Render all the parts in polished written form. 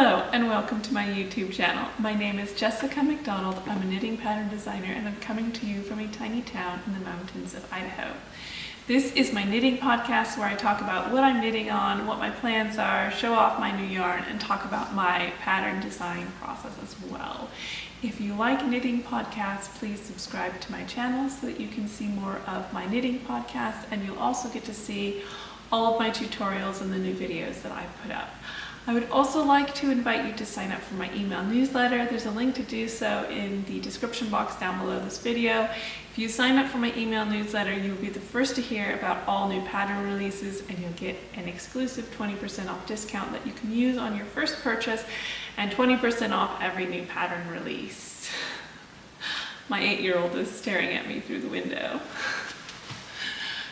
Hello and welcome to my YouTube channel. My name is Jessica McDonald. I'm a knitting pattern designer and I'm coming to you from a tiny town in the mountains of Idaho. This is my knitting podcast where I talk about what I'm knitting on, what my plans are, show off my new yarn, and talk about my pattern design process as well. If you like knitting podcasts, please subscribe to my channel so that you can see more of my knitting podcasts, and you'll also get to see all of my tutorials and the new videos that I put up. I would also like to invite you to sign up for my email newsletter. There's a link to do so in the description box down below this video. If you sign up for my email newsletter, you'll be the first to hear about all new pattern releases, and you'll get an exclusive 20% off discount that you can use on your first purchase and 20% off every new pattern release. My 8-year-old is staring at me through the window.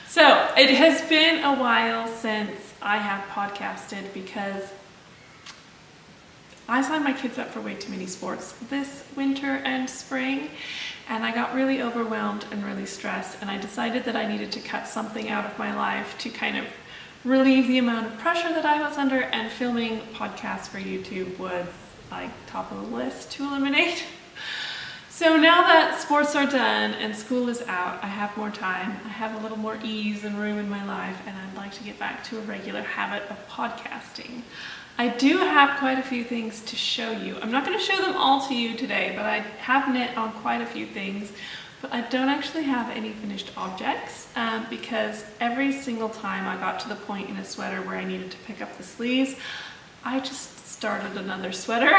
So it has been a while since I have podcasted because I signed my kids up for way too many sports this winter and spring, and I got really overwhelmed and really stressed, and I decided that I needed to cut something out of my life to kind of relieve the amount of pressure that I was under, and filming podcasts for YouTube was like top of the list to eliminate. So now that sports are done and school is out, I have more time, I have a little more ease and room in my life, and I'd like to get back to a regular habit of podcasting. I do have quite a few things to show you. I'm not going to show them all to you today, but I have knit on quite a few things, but I don't actually have any finished objects because every single time I got to the point in a sweater where I needed to pick up the sleeves, I just started another sweater.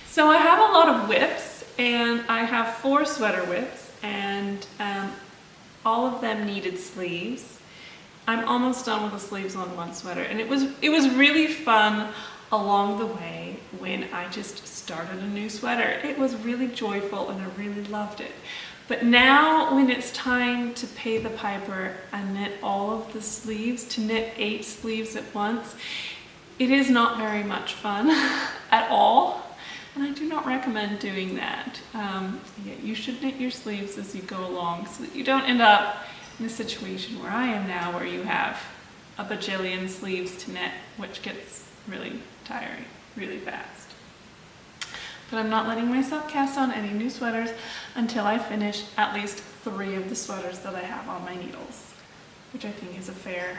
So I have a lot of whips, and I have 4 sweater whips, and all of them needed sleeves. I'm almost done with the sleeves on one sweater, and it was really fun along the way when I just started a new sweater. It was really joyful and I really loved it. But now when it's time to pay the piper and knit all of the sleeves, to knit 8 sleeves at once, it is not very much fun at all. And I do not recommend doing that. You should knit your sleeves as you go along so that you don't end up in a situation where I am now, where you have a bajillion sleeves to knit, which gets really tiring really fast. But I'm not letting myself cast on any new sweaters until I finish at least 3 of the sweaters that I have on my needles, which I think is a fair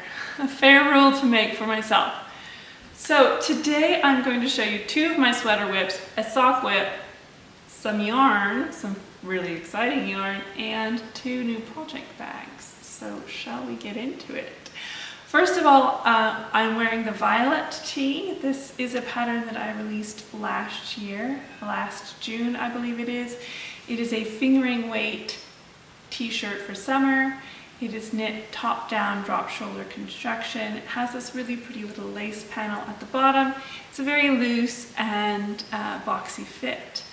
rule to make for myself. So today I'm going to show you 2 of my sweater whips, a sock whip, some yarn, some really exciting yarn, and 2 new project bags. So shall we get into it? First of all, I'm wearing the violet tee. This is a pattern that I released last June, I believe it is. It is a fingering weight t-shirt for summer. It is knit top down drop shoulder construction. It has this really pretty little lace panel at the bottom. It's a very loose and boxy fit.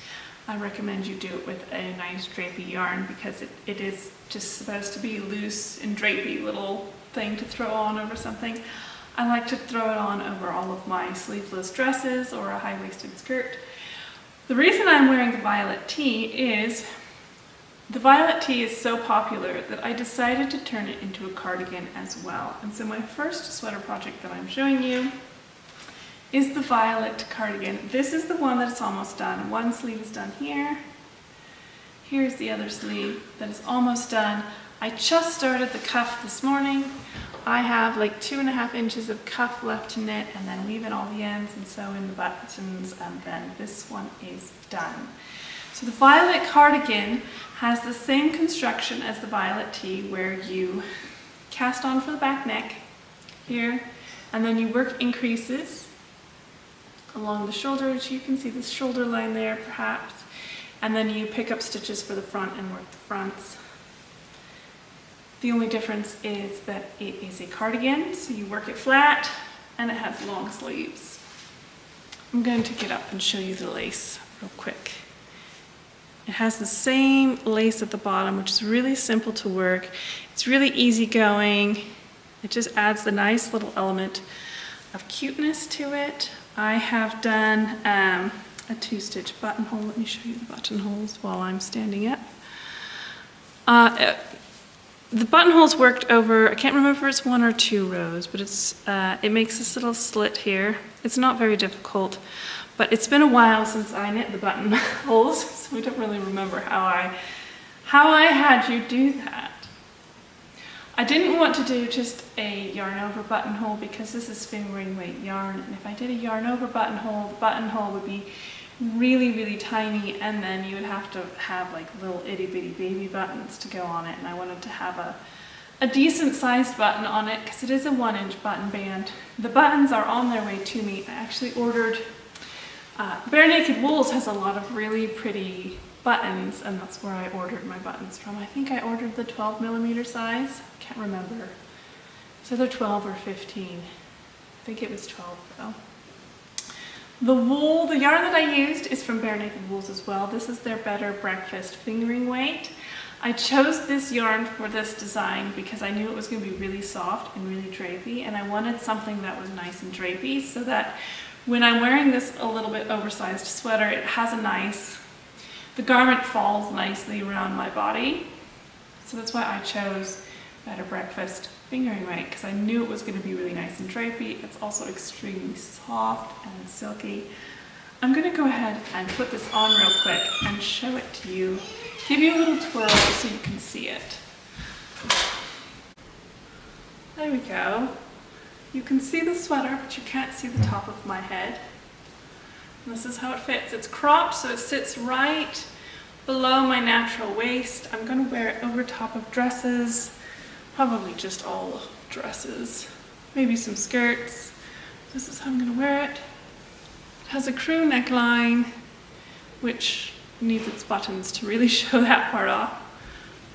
I recommend you do it with a nice drapey yarn because it is just supposed to be loose and drapey little thing to throw on over something. I like to throw it on over all of my sleeveless dresses or a high-waisted skirt. The reason I'm wearing the violet tee is the violet tee is so popular that I decided to turn it into a cardigan as well. And so my first sweater project that I'm showing you is the violet cardigan. This is the one that's almost done. One sleeve is done here. Here's the other sleeve that is almost done. I just started the cuff this morning. I have like 2.5 inches of cuff left to knit, and then weave in all the ends and sew in the buttons, and then this one is done. So the violet cardigan has the same construction as the violet tee, where you cast on for the back neck here, and then you work increases along the shoulders. You can see the shoulder line there perhaps, and then you pick up stitches for the front and work the fronts. The only difference is that it is a cardigan, so you work it flat and it has long sleeves. I'm going to get up and show you the lace real quick. It has the same lace at the bottom, which is really simple to work. It's really easygoing. It just adds the nice little element of cuteness to it. I have done a 2-stitch buttonhole. Let me show you the buttonholes while I'm standing up. The buttonholes worked over, I can't remember if it's 1 or 2 rows, but it makes this little slit here. It's not very difficult, but it's been a while since I knit the buttonholes, so I don't really remember how I had you do that. I didn't want to do just a yarn over buttonhole because this is fingering weight yarn, and if I did a yarn over buttonhole, the buttonhole would be really, really tiny, and then you would have to have like little itty bitty baby buttons to go on it, and I wanted to have a decent sized button on it because it is a 1-inch button band. The buttons are on their way to me. I actually ordered, Bare Naked Wools has a lot of really pretty buttons, and that's where I ordered my buttons from. I think I ordered the 12mm size. I can't remember. It's either 12 or 15. I think it was 12 though. The wool, the yarn that I used is from Bare Naked Wools as well. This is their Better Breakfast fingering weight. I chose this yarn for this design because I knew it was going to be really soft and really drapey, and I wanted something that was nice and drapey so that when I'm wearing this a little bit oversized sweater, it has a nice, the garment falls nicely around my body. So that's why I chose Better Breakfast fingering weight, because I knew it was going to be really nice and drapey. It's also extremely soft and silky. I'm going to go ahead and put this on real quick and show it to you. Give you a little twirl so you can see it. There we go. You can see the sweater, but you can't see the top of my head. And this is how it fits. It's cropped, so it sits right below my natural waist. I'm going to wear it over top of dresses. Probably just all dresses, maybe some skirts. This is how I'm going to wear it. It has a crew neckline, which needs its buttons to really show that part off.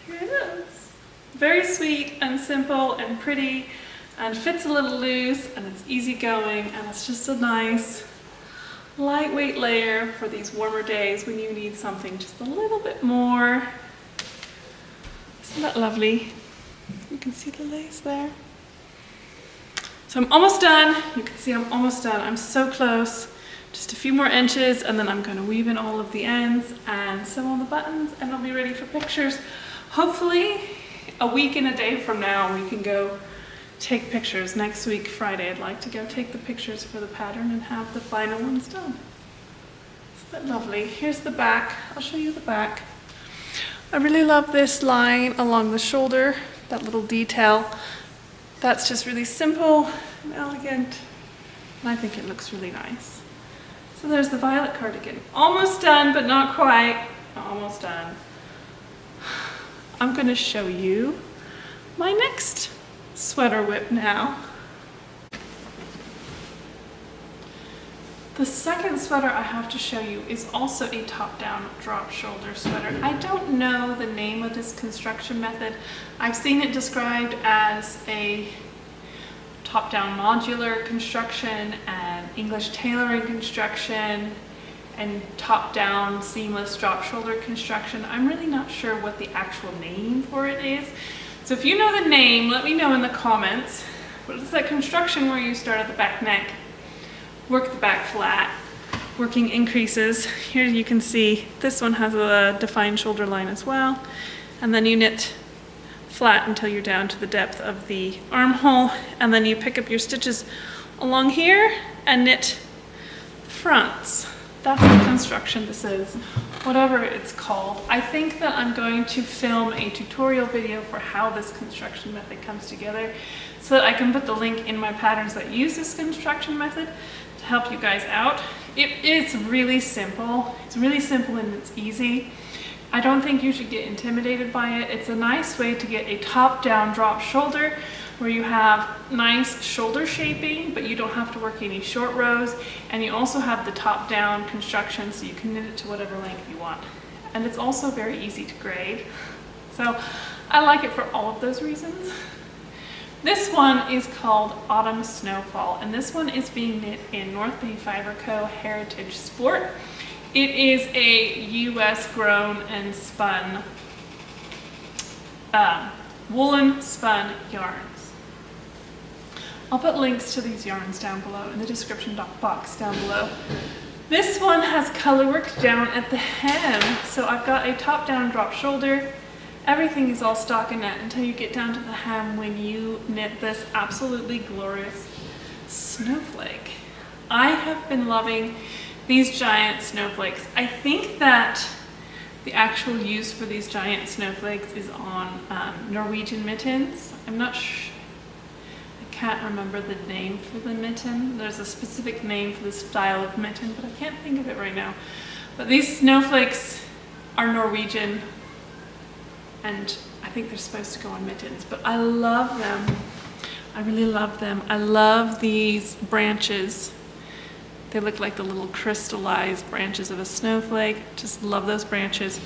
Here it is. Very sweet and simple and pretty, and fits a little loose, and it's easygoing, and it's just a nice lightweight layer for these warmer days when you need something just a little bit more. Isn't that lovely? You can see the lace there. So I'm almost done. You can see I'm almost done. I'm so close. Just a few more inches, and then I'm going to weave in all of the ends and sew on the buttons, and I'll be ready for pictures. Hopefully a week and a day from now we can go take pictures. Next week, Friday, I'd like to go take the pictures for the pattern and have the final ones done. Isn't that lovely? Here's the back. I'll show you the back. I really love this line along the shoulder, that little detail. That's just really simple and elegant, and I think it looks really nice. So there's the violet cardigan. Almost done, but not quite. Almost done. I'm going to show you my next sweater whip now. The second sweater I have to show you is also a top-down drop shoulder sweater. I don't know the name of this construction method. I've seen it described as a top-down modular construction and English tailoring construction and top-down seamless drop shoulder construction. I'm really not sure what the actual name for it is. So if you know the name, let me know in the comments. What is that construction where you start at the back neck, work the back flat, working increases? Here you can see this one has a defined shoulder line as well, and then you knit flat until you're down to the depth of the armhole, and then you pick up your stitches along here and knit fronts. That's the construction this is, whatever it's called. I think that I'm going to film a tutorial video for how this construction method comes together so that I can put the link in my patterns that use this construction method to help you guys out. It is really simple. It's really simple and it's easy. I don't think you should get intimidated by it. It's a nice way to get a top-down drop shoulder where you have nice shoulder shaping, but you don't have to work any short rows, and you also have the top-down construction so you can knit it to whatever length you want. And it's also very easy to grade. So I like it for all of those reasons. This one is called Autumn Snowfall, and this one is being knit in North Bay Fiber Co. Heritage Sport. It is a US grown and spun, woolen spun yarns. I'll put links to these yarns down below in the description box down below. This one has color work down at the hem. So I've got a top down drop shoulder everything is all stockinette until you get down to the hem when you knit this absolutely glorious snowflake. I have been loving these giant snowflakes. I think that the actual use for these giant snowflakes is on Norwegian mittens. I'm not sure, I can't remember the name for the mitten. There's a specific name for this style of mitten, but I can't think of it right now. But these snowflakes are Norwegian, and I think they're supposed to go on mittens, but I love them. I really love them. I love these branches. They look like the little crystallized branches of a snowflake. Just love those branches.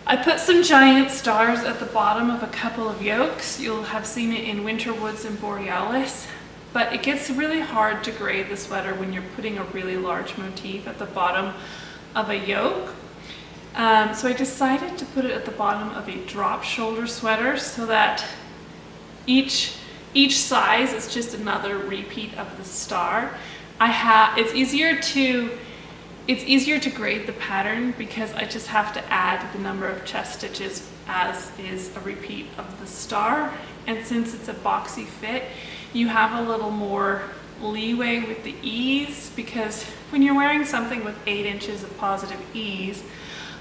I put some giant stars at the bottom of a couple of yolks. You'll have seen it in Winter Woods and Borealis, but it gets really hard to grade the sweater when you're putting a really large motif at the bottom of a yoke. So I decided to put it at the bottom of a drop shoulder sweater so that each size is just another repeat of the star. It's easier to grade the pattern because I just have to add the number of chest stitches as is a repeat of the star. And since it's a boxy fit, you have a little more leeway with the ease, because when you're wearing something with 8 inches of positive ease,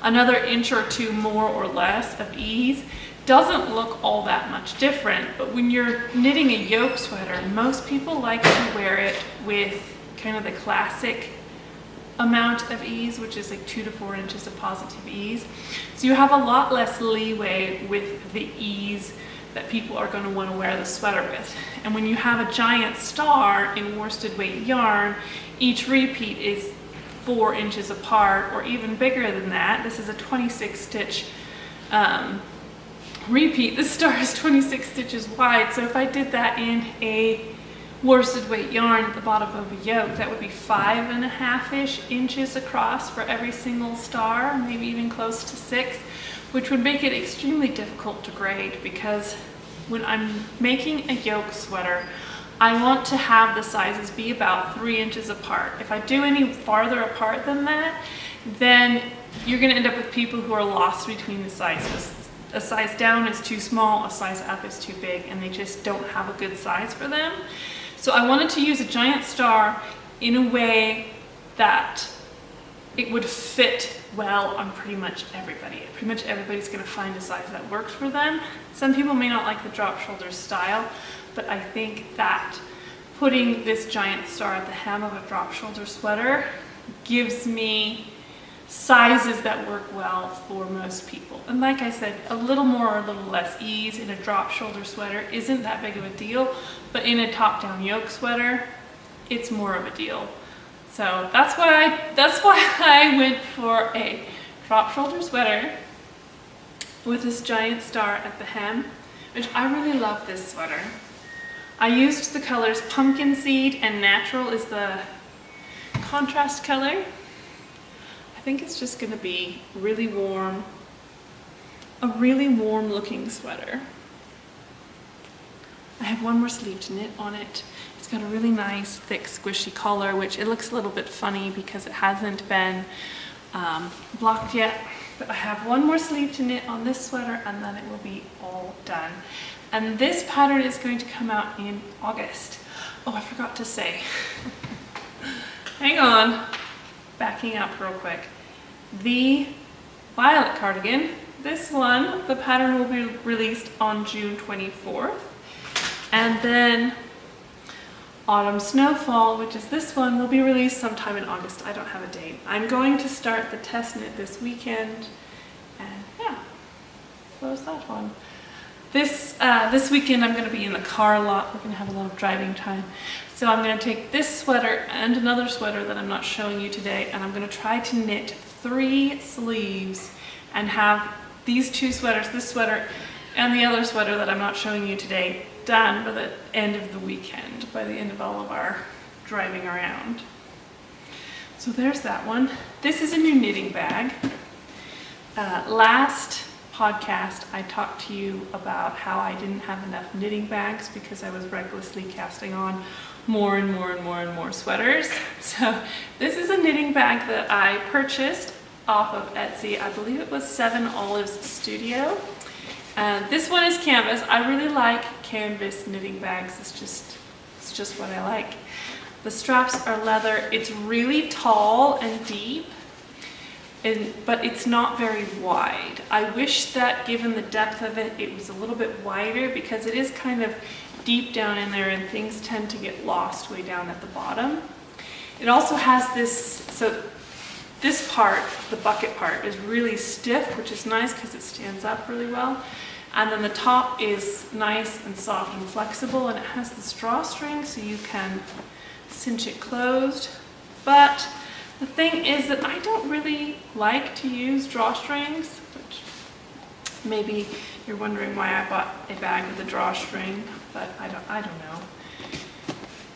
another inch or two more or less of ease doesn't look all that much different. But when you're knitting a yoke sweater, most people like to wear it with kind of the classic amount of ease, which is like 2 to 4 inches of positive ease. So you have a lot less leeway with the ease that people are going to want to wear the sweater with. And when you have a giant star in worsted weight yarn, each repeat is 4 inches apart or even bigger than that. This is a 26 stitch repeat. This star is 26 stitches wide. So if I did that in a worsted weight yarn at the bottom of a yoke, that would be 5.5-ish inches across for every single star, maybe even close to 6, which would make it extremely difficult to grade, because when I'm making a yoke sweater, I want to have the sizes be about 3 inches apart. If I do any farther apart than that, then you're going to end up with people who are lost between the sizes. A size down is too small, a size up is too big, and they just don't have a good size for them. So I wanted to use a giant star in a way that it would fit well on pretty much everybody. Pretty much everybody's going to find a size that works for them. Some people may not like the drop shoulder style, but I think that putting this giant star at the hem of a drop shoulder sweater gives me sizes that work well for most people. And like I said, a little more or a little less ease in a drop shoulder sweater isn't that big of a deal, but in a top down yoke sweater, it's more of a deal. So that's why I went for a drop shoulder sweater with this giant star at the hem, which I really love this sweater. I used the colors Pumpkin Seed and Natural is the contrast color. I think it's just going to be really warm, a really warm looking sweater. I have one more sleeve to knit on it. It's got a really nice thick squishy collar, which it looks a little bit funny because it hasn't been blocked yet. But I have one more sleeve to knit on this sweater and then it will be all done. And this pattern is going to come out in August. Oh, I forgot to say. Hang on. Backing up real quick. The violet cardigan, this one, the pattern will be released on June 24th. And then Autumn Snowfall, which is this one, will be released sometime in August. I don't have a date. I'm going to start the test knit this weekend. And yeah, so is that one. This weekend I'm going to be in the car a lot. We're going to have a lot of driving time. So I'm going to take this sweater and another sweater that I'm not showing you today, and I'm going to try to knit 3 sleeves and have these 2 sweaters, this sweater and the other sweater that I'm not showing you today, done by the end of the weekend, by the end of all of our driving around. So there's that one. This is a new knitting bag. Last podcast I talked to you about how I didn't have enough knitting bags because I was recklessly casting on more and more and more and more sweaters. So this is a knitting bag that I purchased off of Etsy. I believe it was 7 Olives Studio. And this one is canvas. I really like canvas knitting bags. It's just what I like. The straps are leather. It's really tall and deep, but it's not very wide. I wish that given the depth of it, it was a little bit wider because it is kind of deep down in there and things tend to get lost way down at the bottom. It also has this, so this part, the bucket part, is really stiff, which is nice because it stands up really well. And then the top is nice and soft and flexible, and it has this drawstring so you can cinch it closed. But the thing is that I don't really like to use drawstrings, which maybe you're wondering why I bought a bag with a drawstring, but I don't know.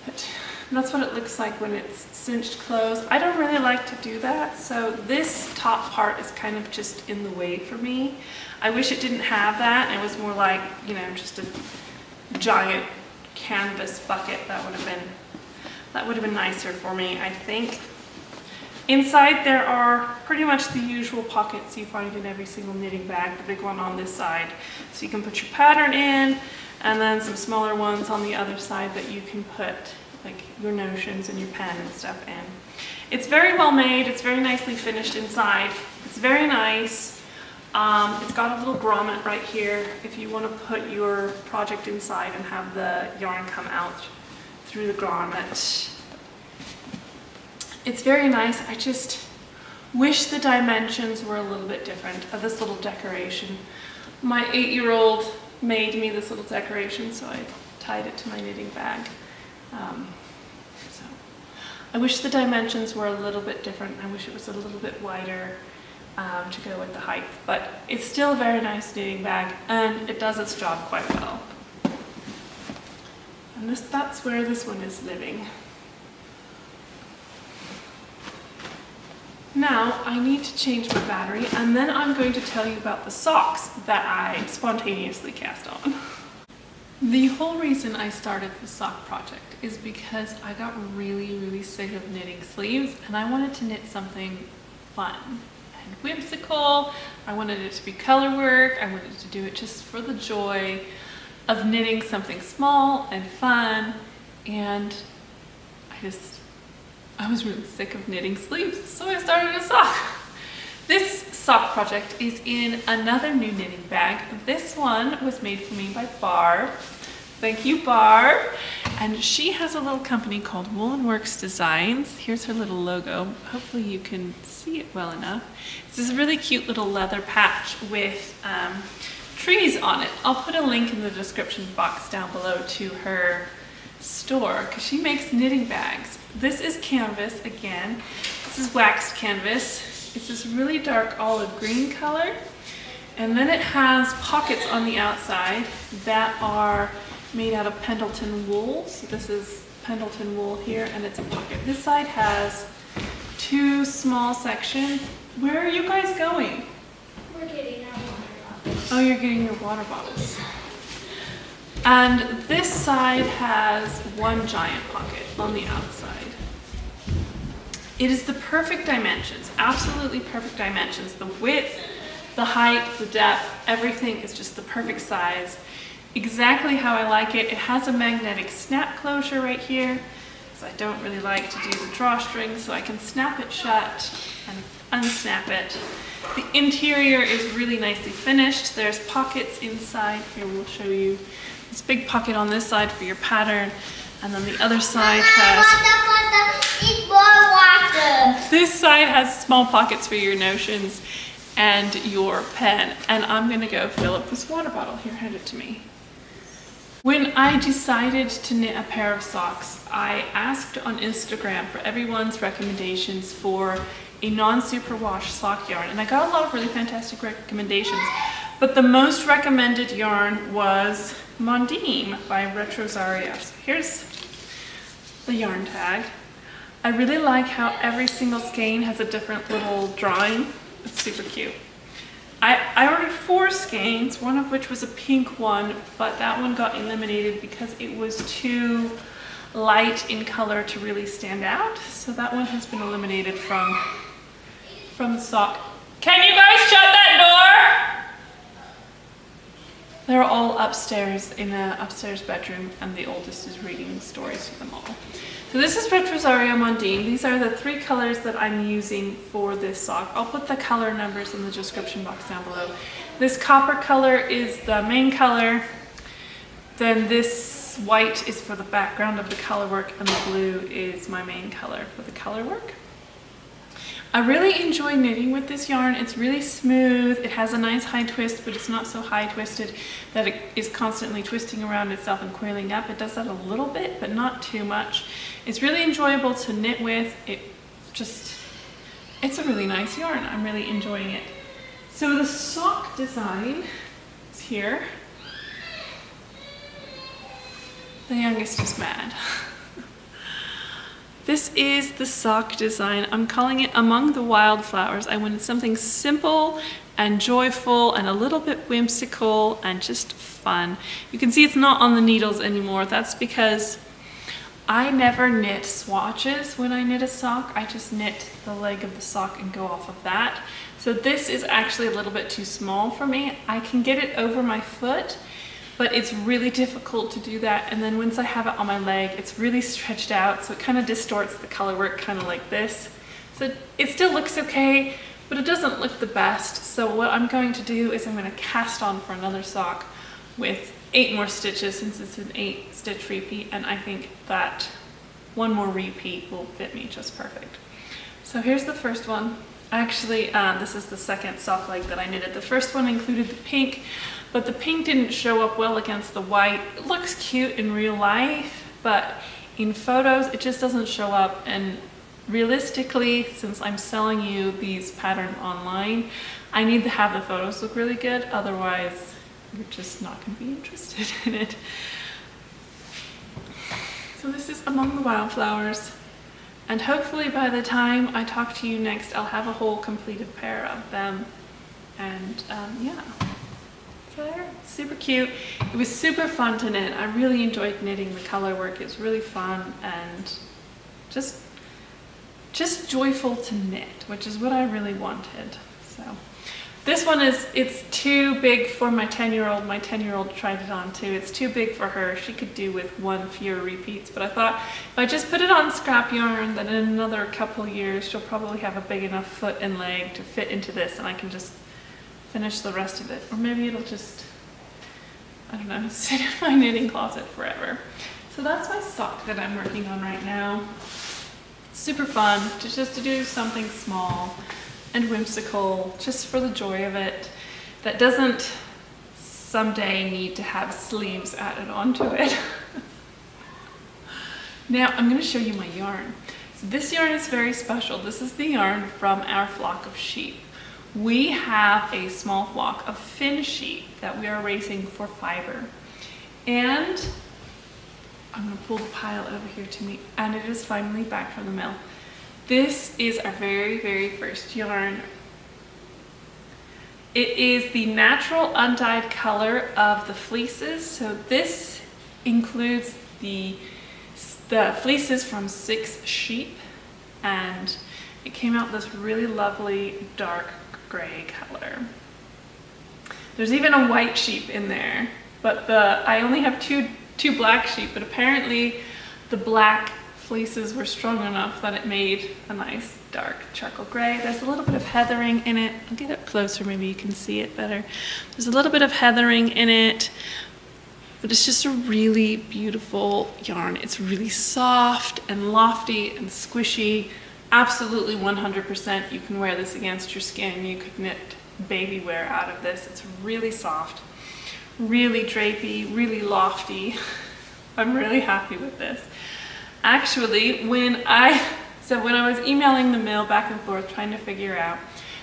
But that's what it looks like when it's cinched closed. I don't really like to do that, so this top part is kind of just in the way for me. I wish it didn't have that and it was more like, you know, just a giant canvas bucket. That would have been nicer for me, I think. Inside there are pretty much the usual pockets you find in every single knitting bag, the big one on this side. So you can put your pattern in, and then some smaller ones on the other side that you can put like your notions and your pen and stuff in. It's very well made, it's very nicely finished inside. It's very nice. It's got a little grommet right here if you want to put your project inside and have the yarn come out through the grommet. It's very nice. I just wish the dimensions were a little bit different of this little decoration. My 8-year-old made me this little decoration, so I tied it to my knitting bag. So I wish the dimensions were a little bit different. I wish it was a little bit wider to go with the height, but it's still a very nice knitting bag and it does its job quite well. And that's where this one is living. Now I need to change my battery, and then I'm going to tell you about the socks that I spontaneously cast on. The whole reason I started the sock project is because I got really sick of knitting sleeves and I wanted to knit something fun and whimsical. I wanted it to be color work. I wanted to do it just for the joy of knitting something small and fun, and I was really sick of knitting sleeves, so I started a sock. This sock project is in another new knitting bag. This one was made for me by Barb. Thank you, Barb. And she has a little company called Woolen Works Designs. Here's her little logo. Hopefully you can see it well enough. This is a really cute little leather patch with trees on it. I'll put a link in the description box down below to her store because she makes knitting bags. This is canvas again. This is waxed canvas. It's this really dark olive green color, and then it has pockets on the outside that are made out of Pendleton wool. So this is Pendleton wool here, and it's a pocket. This side has two small sections. Where are you guys going? We're getting our water bottles. Oh, you're getting your water bottles. And this side has one giant pocket on the outside. It is the perfect dimensions, absolutely perfect dimensions. The width, the height, the depth, everything is just the perfect size. Exactly how I like it. It has a magnetic snap closure right here, because I don't really like to do the drawstring, so I can snap it shut and unsnap it. The interior is really nicely finished. There's pockets inside. Here, we'll show you. This big pocket on this side for your pattern, and then the other side this side has small pockets for your notions and your pen. And I'm gonna go fill up this water bottle. Here, hand it to me. When I decided to knit a pair of socks, I asked on Instagram for everyone's recommendations for a non-superwash sock yarn, and I got a lot of really fantastic recommendations. But the most recommended yarn was Mondim by Retrosaria. So here's the yarn tag. I really like how every single skein has a different little drawing. It's super cute. I ordered 4 skeins, one of which was a pink one, but that one got eliminated because it was too light in color to really stand out. So that one has been eliminated from the sock. Can you guys shut that door? They're all upstairs in an upstairs bedroom, and the oldest is reading stories to them all. So this is Retrosaria Mondim. These are the 3 colors that I'm using for this sock. I'll put the color numbers in the description box down below. This copper color is the main color. Then this white is for the background of the color work, and the blue is my main color for the color work. I really enjoy knitting with this yarn. It's really smooth. It has a nice high twist, but it's not so high twisted that it is constantly twisting around itself and coiling up. It does that a little bit, but not too much. It's really enjoyable to knit with. It's a really nice yarn. I'm really enjoying it. So the sock design is here. The youngest is mad. This is the sock design. I'm calling it Among the Wildflowers. I wanted something simple and joyful and a little bit whimsical and just fun. You can see it's not on the needles anymore. That's because I never knit swatches when I knit a sock. I just knit the leg of the sock and go off of that. So this is actually a little bit too small for me. I can get it over my foot, but it's really difficult to do that. And then once I have it on my leg, it's really stretched out, so it kind of distorts the color work, kind of like this. So it still looks okay, but it doesn't look the best. So what I'm going to do is I'm going to cast on for another sock with 8 more stitches, since it's an 8-stitch repeat, and I think that 1 more repeat will fit me just perfect. So here's the first one. Actually, this is the second sock leg that I knitted. The first one included the pink, but the pink didn't show up well against the white. It looks cute in real life, but in photos it just doesn't show up. And realistically, since I'm selling you these patterns online, I need to have the photos look really good, otherwise you're just not going to be interested in it. So this is Among the Wildflowers, and hopefully by the time I talk to you next, I'll have a whole completed pair of them. And yeah. So they're super cute. It was super fun to knit. I really enjoyed knitting the color work. It's really fun and just joyful to knit, which is what I really wanted. So this one it's too big for my 10-year-old. My 10-year-old tried it on too. It's too big for her. She could do with 1 fewer repeats, but I thought if I just put it on scrap yarn, then in another couple years she'll probably have a big enough foot and leg to fit into this, and I can just finish the rest of it. Or maybe it'll just, I don't know, sit in my knitting closet forever. So that's my sock that I'm working on right now. Super fun just to do something small and whimsical, just for the joy of it, that doesn't someday need to have sleeves added onto it. Now I'm going to show you my yarn. So this yarn is very special. This is the yarn from our flock of sheep. We have a small flock of Finnsheep that we are raising for fiber. And I'm going to pull the pile over here to me, and it is finally back from the mill. This is our very, very first yarn. It is the natural undyed color of the fleeces. So this includes the fleeces from 6 sheep, and it came out this really lovely dark gray color. There's even a white sheep in there, but I only have two black sheep, but apparently the black fleeces were strong enough that it made a nice dark charcoal gray. There's a little bit of heathering in it. I'll get up closer, maybe you can see it better. There's a little bit of heathering in it, but it's just a really beautiful yarn. It's really soft and lofty and squishy. Absolutely 100% you can wear this against your skin. You could knit baby wear out of this. It's really soft, really drapey, really lofty. I'm really happy with this. Actually, when I was emailing the mill back and forth trying to figure out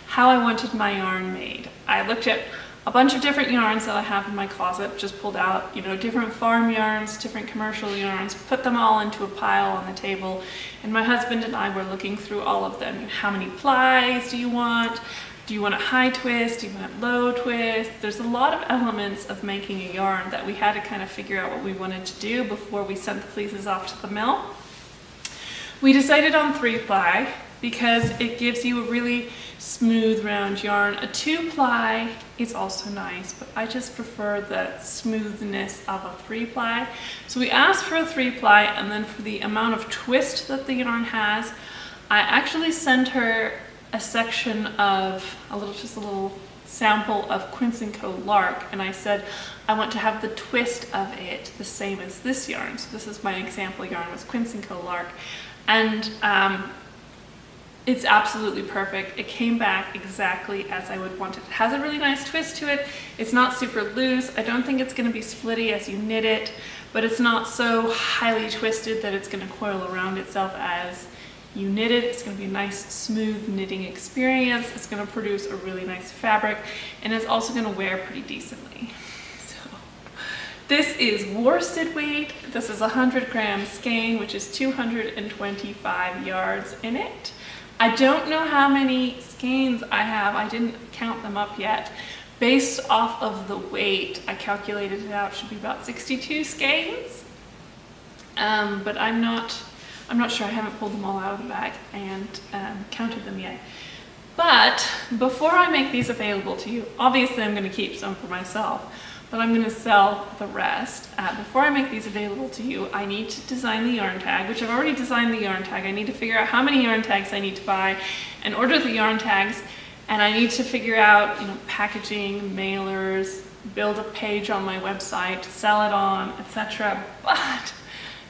how I wanted my yarn made, I looked at a bunch of different yarns that I have in my closet, just pulled out, different farm yarns, different commercial yarns, put them all into a pile on the table, and my husband and I were looking through all of them. How many plies do you want? Do you want a high twist? Do you want a low twist? There's a lot of elements of making a yarn that we had to kind of figure out what we wanted to do before we sent the fleeces off to the mill. We decided on 3 ply because it gives you a really smooth round yarn. A 2-ply is also nice, but I just prefer the smoothness of a 3-ply. So we asked for a 3-ply, and then for the amount of twist that the yarn has, I actually sent her a section of just a little sample of Quince & Co. Lark, and I said I want to have the twist of it the same as this yarn. So this is my example yarn with Quince & Co. Lark, and it's absolutely perfect. It came back exactly as I would want it. It has a really nice twist to it. It's not super loose. I don't think it's going to be splitty as you knit it, but it's not so highly twisted that it's going to coil around itself as you knit it. It's going to be a nice smooth knitting experience. It's going to produce a really nice fabric, and it's also going to wear pretty decently. So this is worsted weight. This is 100 gram skein, which is 225 yards in it. I don't know how many skeins I have. I didn't count them up yet. Based off of the weight, I calculated it out, should be about 62 skeins. But I'm not sure. I haven't pulled them all out of the bag and counted them yet. But before I make these available to you, obviously I'm going to keep some for myself, but I'm going to sell the rest. Before I make these available to you, I need to design the yarn tag, which I've already designed the yarn tag. I need to figure out how many yarn tags I need to buy and order the yarn tags, and I need to figure out, packaging, mailers, build a page on my website, sell it on, etc. But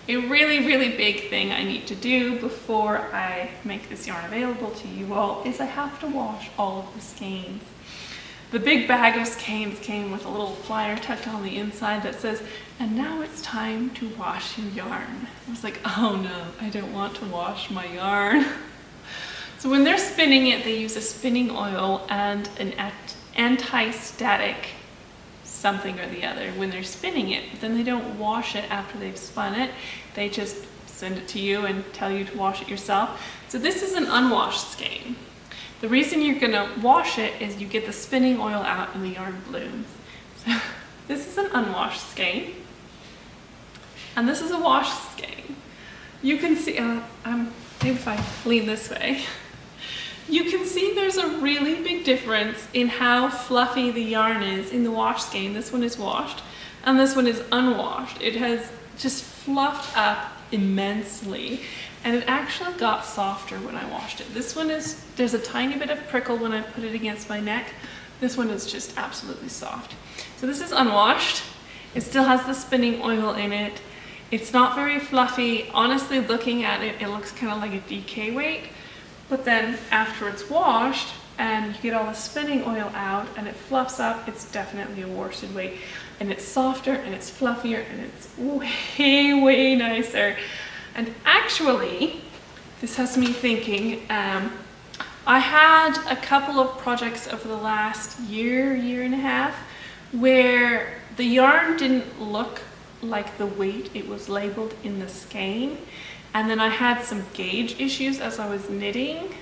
a really, really big thing I need to do before I make this yarn available to you all is I have to wash all of the skeins. The big bag of skeins came with a little flyer tucked on the inside that says, "And now it's time to wash your yarn." I was like, oh no, I don't want to wash my yarn. So when they're spinning it, they use a spinning oil and an anti-static something or the other when they're spinning it. But then they don't wash it after they've spun it. They just send it to you and tell you to wash it yourself. So this is an unwashed skein. The reason you're gonna wash it is you get the spinning oil out and the yarn blooms. So this is an unwashed skein, and this is a washed skein. You can see, maybe if I lean this way, you can see there's a really big difference in how fluffy the yarn is in the washed skein. This one is washed, and this one is unwashed. It has just fluffed up immensely, and it actually got softer when I washed it. This one there's a tiny bit of prickle when I put it against my neck. This one is just absolutely soft. So this is unwashed. It still has the spinning oil in it. It's not very fluffy. Honestly, looking at it, it looks kind of like a DK weight. But then after it's washed and you get all the spinning oil out and it fluffs up, it's definitely a worsted weight. And it's softer and it's fluffier and it's way, way nicer. And actually, this has me thinking, I had a couple of projects over the last year and a half, where the yarn didn't look like the weight it was labeled in the skein. And then I had some gauge issues as I was knitting.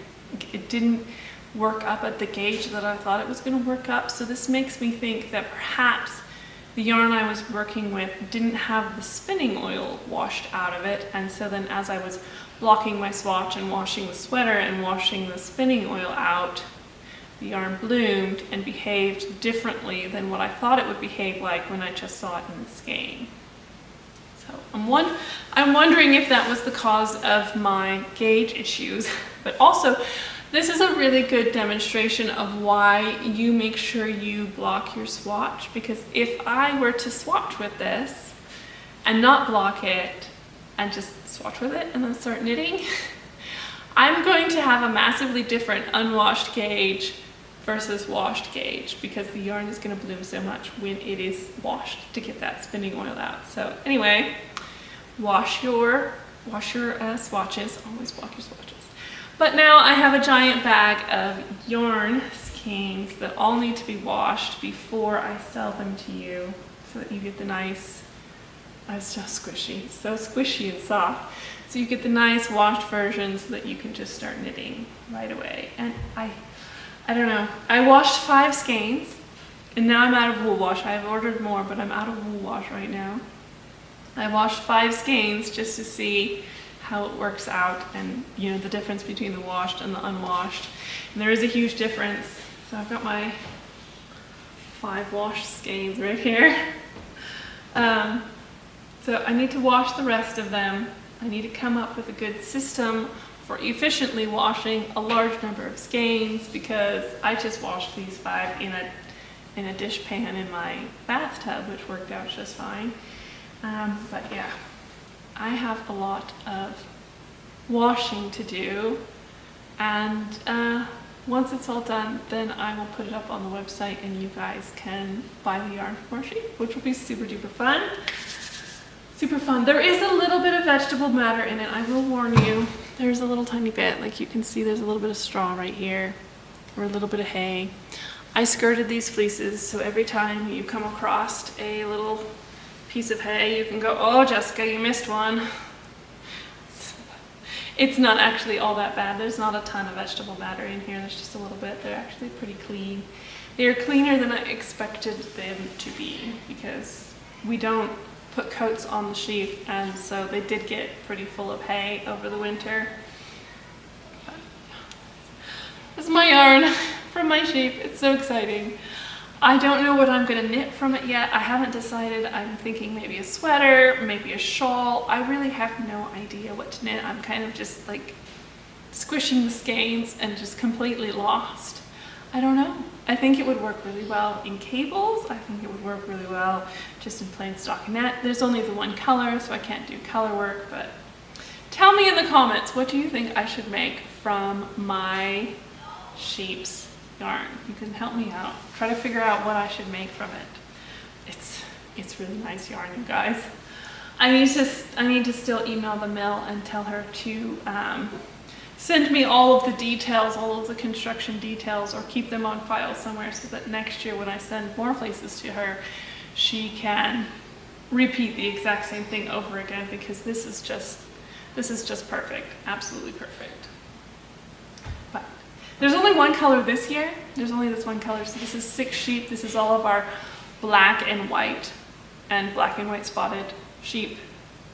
It didn't work up at the gauge that I thought it was going to work up. So this makes me think that perhaps the yarn I was working with didn't have the spinning oil washed out of it. And so then as I was blocking my swatch and washing the sweater and washing the spinning oil out, the yarn bloomed and behaved differently than what I thought it would behave like when I just saw it in the skein. So I'm wondering if that was the cause of my gauge issues, but also this is a really good demonstration of why you make sure you block your swatch, because if I were to swatch with this and not block it and just swatch with it and then start knitting, I'm going to have a massively different unwashed gauge versus washed gauge, because the yarn is going to bloom so much when it is washed to get that spinning oil out. So anyway, wash your swatches, always block your swatches. But now I have a giant bag of yarn skeins that all need to be washed before I sell them to you, so that you get the nice, it's so squishy and soft. So you get the nice washed version so that you can just start knitting right away. And I don't know, I washed 5 skeins and now I'm out of wool wash. I've ordered more, but I'm out of wool wash right now. I washed 5 skeins just to see how it works out, and you know, the difference between the washed and the unwashed. And there is a huge difference. So I've got my 5 washed skeins right here. So I need to wash the rest of them. I need to come up with a good system for efficiently washing a large number of skeins, because I just washed these 5 in a dish pan in my bathtub, which worked out just fine. But yeah, I have a lot of washing to do, and once it's all done, then I will put it up on the website and you guys can buy the yarn for more sheep, which will be super duper fun. Super fun. There is a little bit of vegetable matter in it, I will warn you. There's a little tiny bit, like you can see there's a little bit of straw right here, or a little bit of hay. I skirted these fleeces, so every time you come across a little piece of hay, you can go, oh Jessica, you missed one. It's not actually all that bad. There's not a ton of vegetable matter in here, there's just a little bit. They're actually pretty clean. They're cleaner than I expected them to be, because we don't put coats on the sheep, and so they did get pretty full of hay over the winter. But this is my yarn from my sheep. It's so exciting. I don't know what I'm gonna knit from it yet. I haven't decided. I'm thinking maybe a sweater, maybe a shawl. I really have no idea what to knit. I'm kind of just like squishing the skeins and just completely lost. I don't know. I think it would work really well in cables. I think it would work really well just in plain stockinette. There's only the one color, so I can't do color work, but tell me in the comments, what do you think I should make from my sheep's yarn? You can help me out. Try to figure out what I should make from it. It's really nice yarn, you guys. I need to still email the mill and tell her to send me all of the details, all of the construction details, or keep them on file somewhere so that next year when I send more fleeces to her, she can repeat the exact same thing over again, because this is just perfect, absolutely perfect. But there's only one color this year. There's only this one color, so this is 6 sheep. This is all of our black and white spotted sheep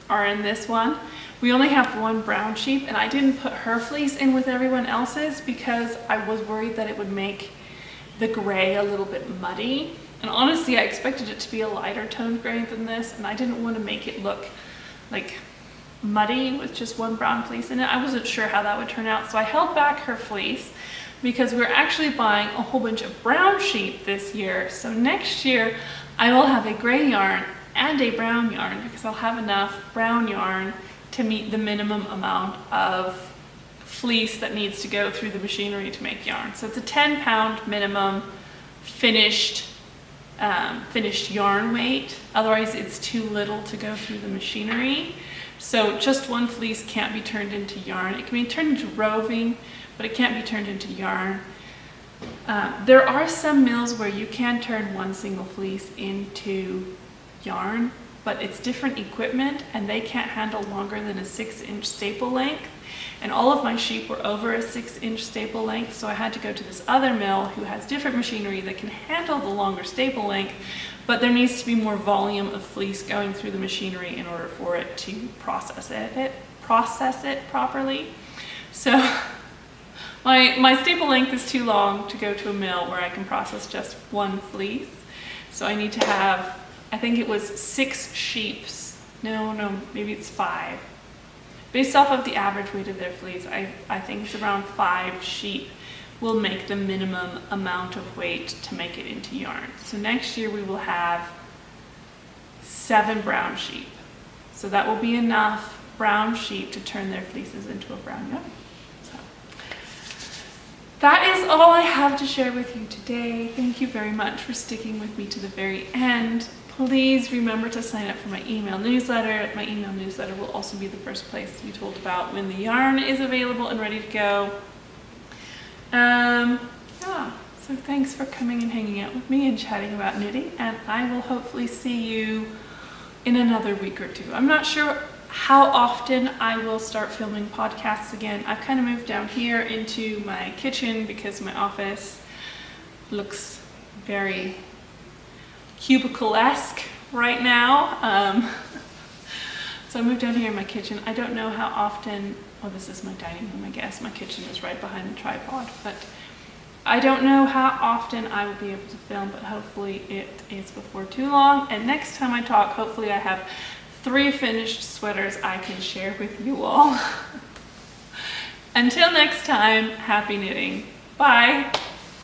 are in this one. We only have one brown sheep, and I didn't put her fleece in with everyone else's because I was worried that it would make the gray a little bit muddy. And honestly, I expected it to be a lighter toned gray than this, and I didn't want to make it look like muddy with just one brown fleece in it. I wasn't sure how that would turn out, so I held back her fleece because we're actually buying a whole bunch of brown sheep this year. So next year I will have a gray yarn and a brown yarn, because I'll have enough brown yarn to meet the minimum amount of fleece that needs to go through the machinery to make yarn. So it's a 10-pound minimum finished yarn weight. Otherwise it's too little to go through the machinery. So just one fleece can't be turned into yarn. It can be turned into roving, but it can't be turned into yarn. There are some mills where you can turn one single fleece into yarn, but it's different equipment and they can't handle longer than a 6-inch staple length. And all of my sheep were over a 6-inch staple length, so I had to go to this other mill who has different machinery that can handle the longer staple length, but there needs to be more volume of fleece going through the machinery in order for it to process it properly. So my staple length is too long to go to a mill where I can process just one fleece. So I need to have, I think it was 6 sheeps. No, maybe it's 5. Based off of the average weight of their fleece, I think it's around 5 sheep will make the minimum amount of weight to make it into yarn. So next year we will have 7 brown sheep. So that will be enough brown sheep to turn their fleeces into a brown yarn. So that is all I have to share with you today. Thank you very much for sticking with me to the very end. Please remember to sign up for my email newsletter. My email newsletter will also be the first place to be told about when the yarn is available and ready to go. Yeah, so thanks for coming and hanging out with me and chatting about knitting, and I will hopefully see you in another week or two. I'm not sure how often I will start filming podcasts again. I've kind of moved down here into my kitchen because my office looks very cubicle-esque right now. So I moved down here in my kitchen. I don't know how often, well, this is my dining room, I guess. My kitchen is right behind the tripod, but I don't know how often I will be able to film, but hopefully it is before too long. And next time I talk, hopefully I have 3 finished sweaters I can share with you all. Until next time, happy knitting. Bye.